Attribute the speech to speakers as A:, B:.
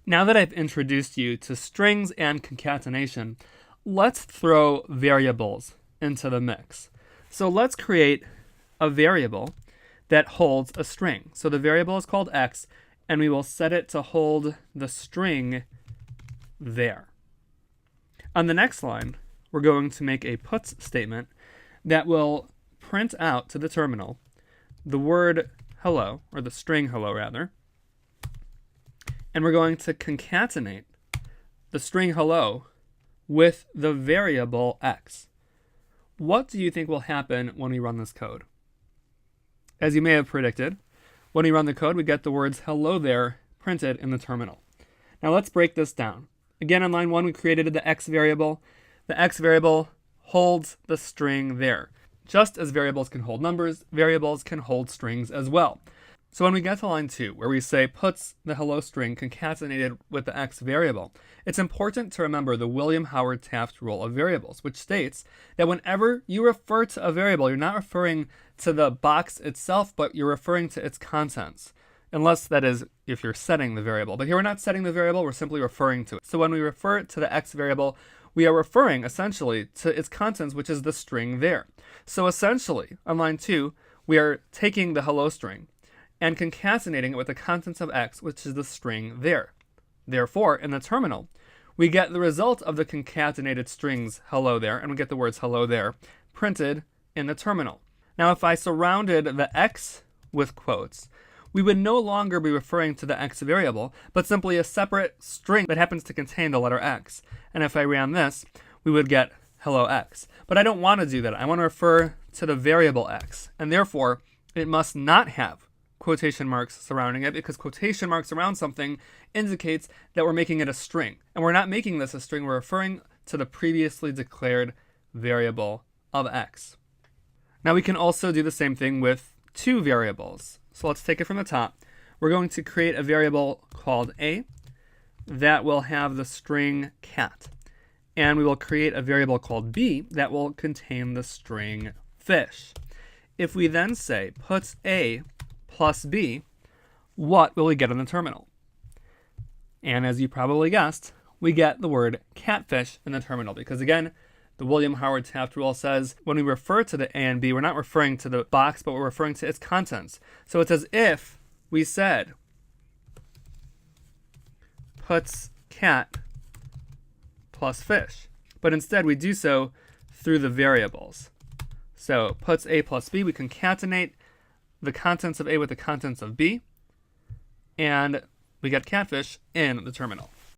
A: Now that I've introduced you to strings and concatenation, let's throw variables into the mix. So let's create a variable that holds a string. So the variable is called x, and we will set it to hold the string there. On the next line, we're going to make a puts statement that will print out to the terminal the word hello, or the string hello rather, and we're going to concatenate the string hello with the variable x. What do you think will happen when we run this code? As you may have predicted, when we run the code, we get the words hello there printed in the terminal. Now let's break this down. Again, on line 1, we created the x variable. The x variable holds the string there. Just as variables can hold numbers, variables can hold strings as well. So when we get to line 2, where we say puts the hello string concatenated with the x variable, it's important to remember the William Howard Taft rule of variables, which states that whenever you refer to a variable, you're not referring to the box itself, but you're referring to its contents. Unless, that is, if you're setting the variable. But here we're not setting the variable, we're simply referring to it. So when we refer to the x variable, we are referring essentially to its contents, which is the string there. So essentially, on line 2, we are taking the hello string and concatenating it with the contents of x, which is the string there. Therefore, in the terminal, we get the result of the concatenated strings hello there, and we get the words hello there printed in the terminal. Now, if I surrounded the x with quotes, we would no longer be referring to the x variable, but simply a separate string that happens to contain the letter x. And if I ran this, we would get hello x. But I don't want to do that. I want to refer to the variable x, and therefore, it must not have quotation marks surrounding it, because quotation marks around something indicates that we're making it a string. And we're not making this a string, we're referring to the previously declared variable of x. Now we can also do the same thing with two variables. So let's take it from the top. We're going to create a variable called a that will have the string cat. And we will create a variable called b that will contain the string fish. If we then say puts a plus b, what will we get in the terminal? And as you probably guessed, we get the word catfish in the terminal, because again, the William Howard Taft rule says when we refer to the a and b, we're not referring to the box, but we're referring to its contents. So it's as if we said puts cat plus fish, but instead we do so through the variables. So puts a plus b, we concatenate the contents of a with the contents of b, and we get catfish in the terminal.